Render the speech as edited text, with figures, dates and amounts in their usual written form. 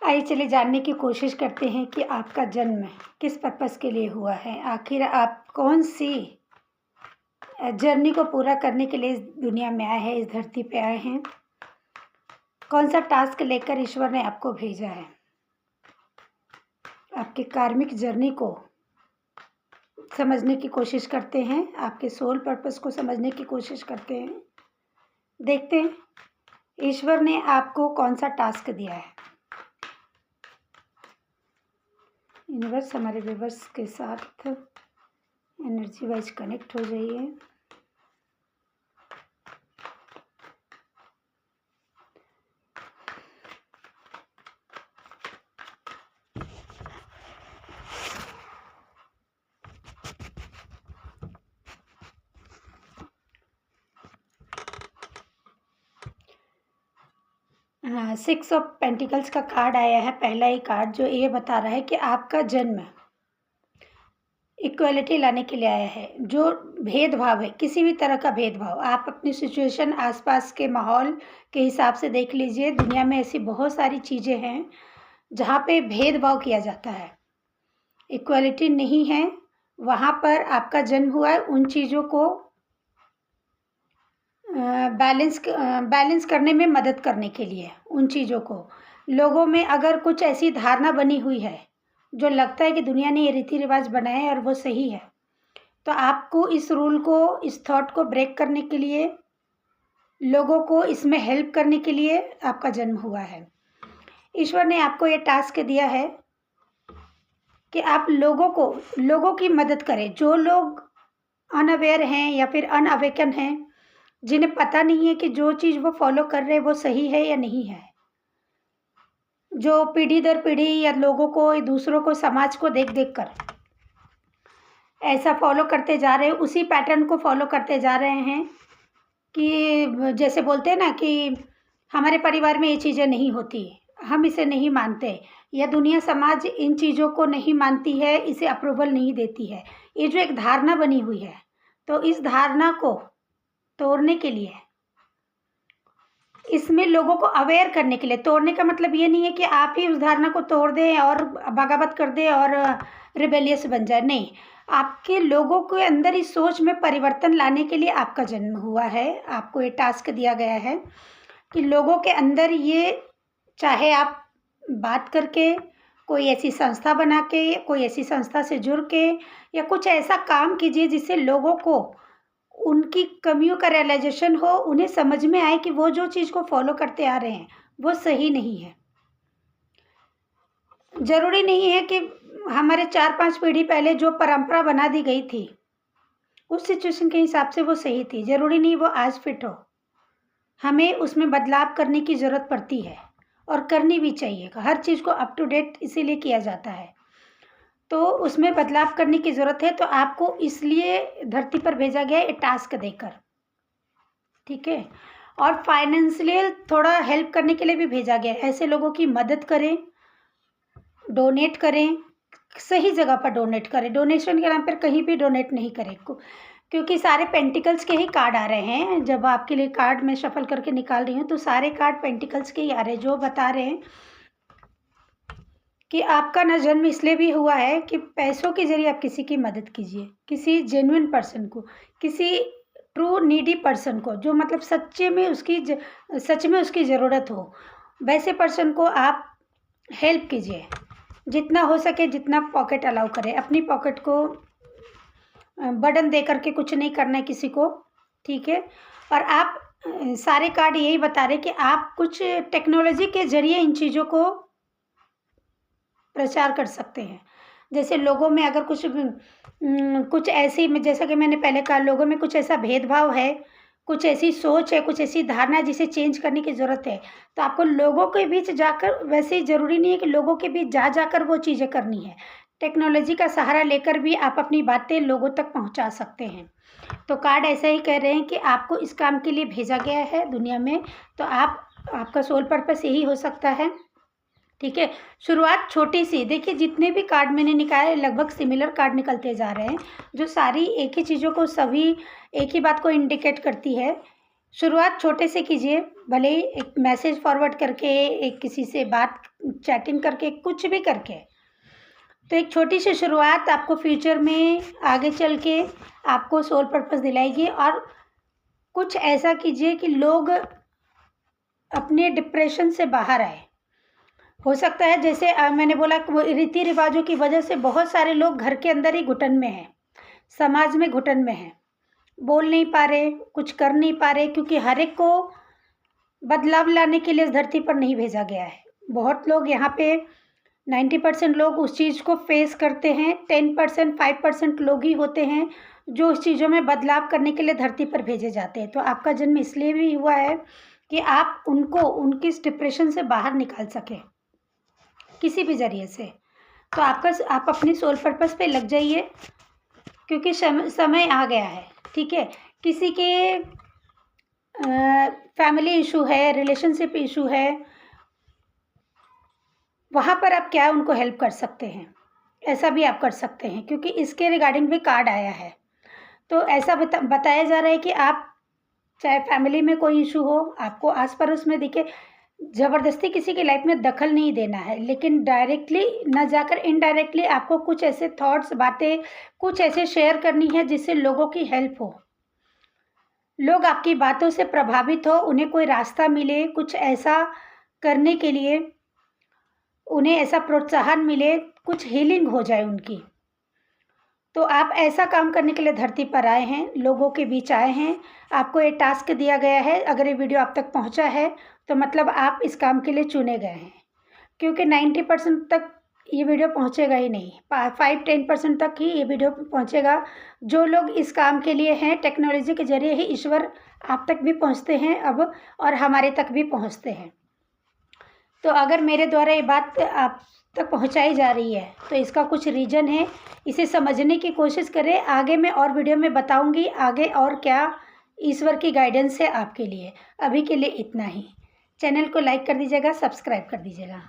आइए चलिए जानने की कोशिश करते हैं कि आपका जन्म किस पर्पस के लिए हुआ है। आखिर आप कौन सी जर्नी को पूरा करने के लिए इस दुनिया में आए हैं, इस धरती पे आए हैं। कौन सा टास्क लेकर ईश्वर ने आपको भेजा है। आपकी कार्मिक जर्नी को समझने की कोशिश करते हैं, आपके सोल पर्पस को समझने की कोशिश करते हैं। देखते हैं ईश्वर ने आपको कौन सा टास्क दिया है। यूनिवर्स हमारे व्यूवर्स के साथ एनर्जी वाइज कनेक्ट हो जाइए। हाँ, 6 ऑफ पेंटिकल्स का कार्ड आया है, पहला ही कार्ड, जो ये बता रहा है कि आपका जन्म इक्वलिटी लाने के लिए आया है। जो भेदभाव है, किसी भी तरह का भेदभाव, आप अपनी सिचुएशन, आसपास के माहौल के हिसाब से देख लीजिए। दुनिया में ऐसी बहुत सारी चीज़ें हैं जहाँ पे भेदभाव किया जाता है, इक्वलिटी नहीं है। वहाँ पर आपका जन्म हुआ है उन चीज़ों को बैलेंस करने में मदद करने के लिए। उन चीज़ों को, लोगों में अगर कुछ ऐसी धारणा बनी हुई है जो लगता है कि दुनिया ने ये रीति रिवाज बनाए हैं और वो सही है, तो आपको इस रूल को, इस थॉट को ब्रेक करने के लिए, लोगों को इसमें हेल्प करने के लिए आपका जन्म हुआ है। ईश्वर ने आपको ये टास्क दिया है कि आप लोगों की मदद करें। जो लोग अनअवेयर हैं या फिर अनअवेकन हैं, जिन्हें पता नहीं है कि जो चीज़ वो फॉलो कर रहे हैं वो सही है या नहीं है, जो पीढ़ी दर पीढ़ी या लोगों को, दूसरों को, समाज को देख देख कर ऐसा फॉलो करते जा रहे हैं, उसी पैटर्न को फॉलो करते जा रहे हैं कि जैसे बोलते हैं ना कि हमारे परिवार में ये चीज़ें नहीं होती, हम इसे नहीं मानते, या दुनिया समाज इन चीज़ों को नहीं मानती है, इसे अप्रूवल नहीं देती है। ये जो एक धारणा बनी हुई है, तो इस धारणा को तोड़ने के लिए, इसमें लोगों को अवेयर करने के लिए, तोड़ने का मतलब ये नहीं है कि आप ही उस धारणा को तोड़ दें और बगावत कर दें और रिबेलियस बन जाए, नहीं। आपके लोगों के अंदर इस सोच में परिवर्तन लाने के लिए आपका जन्म हुआ है। आपको ये टास्क दिया गया है कि लोगों के अंदर ये, चाहे आप बात करके, कोई ऐसी संस्था बना के, कोई ऐसी संस्था से जुड़ के, या कुछ ऐसा काम कीजिए जिससे लोगों को उनकी कमियों का रियलाइजेशन हो, उन्हें समझ में आए कि वो जो चीज़ को फॉलो करते आ रहे हैं वो सही नहीं है। ज़रूरी नहीं है कि हमारे 4-5 पीढ़ी पहले जो परंपरा बना दी गई थी उस सिचुएशन के हिसाब से वो सही थी, ज़रूरी नहीं वो आज फिट हो। हमें उसमें बदलाव करने की ज़रूरत पड़ती है और करनी भी चाहिए। हर चीज़ को अप टू डेट इसीलिए किया जाता है, तो उसमें बदलाव करने की ज़रूरत है। तो आपको इसलिए धरती पर भेजा गया है टास्क देकर, ठीक है। और फाइनेंशियल थोड़ा हेल्प करने के लिए भी भेजा गया है। ऐसे लोगों की मदद करें, डोनेट करें, सही जगह पर डोनेट करें। डोनेशन के नाम पर कहीं भी डोनेट नहीं करें, क्योंकि सारे पेंटिकल्स के ही कार्ड आ रहे हैं। जब आपके लिए कार्ड मैं शफल करके निकाल रही हूँ तो सारे कार्ड पेंटिकल्स के ही आ रहे हैं, जो बता रहे हैं कि आपका ना जन्म इसलिए भी हुआ है कि पैसों के जरिए आप किसी की मदद कीजिए, किसी जेन्युइन पर्सन को, किसी ट्रू नीडी पर्सन को, जो मतलब सच में उसकी ज़रूरत हो, वैसे पर्सन को आप हेल्प कीजिए जितना हो सके, जितना पॉकेट अलाउ करे। अपनी पॉकेट को बर्डन दे करके कुछ नहीं करना है किसी को, ठीक है। और आप, सारे कार्ड यही बता रहे कि आप कुछ टेक्नोलॉजी के जरिए इन चीज़ों को प्रचार कर सकते हैं। जैसे लोगों में अगर कुछ ऐसी, जैसा कि मैंने पहले कहा, लोगों में कुछ ऐसा भेदभाव है, कुछ ऐसी सोच है, कुछ ऐसी धारणा जिसे चेंज करने की ज़रूरत है, तो आपको लोगों के बीच जाकर, वैसे ही ज़रूरी नहीं है कि लोगों के बीच जाकर वो चीज़ें करनी है। टेक्नोलॉजी का सहारा लेकर भी आप अपनी बातें लोगों तक पहुंचा सकते हैं। तो कार्ड ऐसा ही कह रहे हैं कि आपको इस काम के लिए भेजा गया है दुनिया में, तो आपका सोल पर्पस यही हो सकता है, ठीक है। शुरुआत छोटी सी, देखिए जितने भी कार्ड मैंने निकाले लगभग सिमिलर कार्ड निकलते जा रहे हैं, जो सारी एक ही चीज़ों को, सभी एक ही बात को इंडिकेट करती है शुरुआत छोटे से कीजिए, भले ही एक मैसेज फॉरवर्ड करके, एक किसी से बात चैटिंग करके, कुछ भी करके। तो एक छोटी सी शुरुआत आपको फ्यूचर में आगे चल के आपको सोल पर्पस दिलाएगी। और कुछ ऐसा कीजिए कि लोग अपने डिप्रेशन से बाहर आए। हो सकता है जैसे मैंने बोला कि वो रीति रिवाजों की वजह से बहुत सारे लोग घर के अंदर ही घुटन में हैं, समाज में घुटन में हैं, बोल नहीं पा रहे, कुछ कर नहीं पा रहे, क्योंकि हर एक को बदलाव लाने के लिए इस धरती पर नहीं भेजा गया है। बहुत लोग यहाँ पे 90% लोग उस चीज़ को फेस करते हैं, 10% 5% लोग ही होते हैं जो उस चीज़ों में बदलाव करने के लिए धरती पर भेजे जाते हैं। तो आपका जन्म इसलिए भी हुआ है कि आप उनको उनकी इस डिप्रेशन से बाहर निकाल सकें किसी भी ज़रिए से। तो आप अपनी सोल पर्पस पे लग जाइए, क्योंकि समय आ गया है। ठीक है, किसी के फैमिली इशू है, रिलेशनशिप इशू है, वहाँ पर आप क्या उनको हेल्प कर सकते हैं, ऐसा भी आप कर सकते हैं, क्योंकि इसके रिगार्डिंग भी कार्ड आया है। तो ऐसा बताया जा रहा है कि आप चाहे फैमिली में कोई इशू हो, आपको आस पड़ोस में दिखे, ज़बरदस्ती किसी की लाइफ में दखल नहीं देना है, लेकिन डायरेक्टली न जाकर इनडायरेक्टली आपको कुछ ऐसे थॉट्स, बातें कुछ ऐसे शेयर करनी है जिससे लोगों की हेल्प हो, लोग आपकी बातों से प्रभावित हो, उन्हें कोई रास्ता मिले, कुछ ऐसा करने के लिए उन्हें ऐसा प्रोत्साहन मिले, कुछ हीलिंग हो जाए उनकी। तो आप ऐसा काम करने के लिए धरती पर आए हैं, लोगों के बीच आए हैं, आपको ये टास्क दिया गया है। अगर ये वीडियो आप तक पहुंचा है तो मतलब आप इस काम के लिए चुने गए हैं, क्योंकि 90% तक ये वीडियो पहुंचेगा ही नहीं, 5-10% तक ही ये वीडियो पहुंचेगा। जो लोग इस काम के लिए हैं, टेक्नोलॉजी के जरिए ही ईश्वर आप तक भी पहुँचते हैं अब, और हमारे तक भी पहुँचते हैं। तो अगर मेरे द्वारा ये बात आप तक पहुंचाई जा रही है तो इसका कुछ रीज़न है, इसे समझने की कोशिश करें। आगे मैं और वीडियो में बताऊंगी आगे और क्या ईश्वर की गाइडेंस है आपके लिए। अभी के लिए इतना ही। चैनल को लाइक कर दीजिएगा, सब्सक्राइब कर दीजिएगा।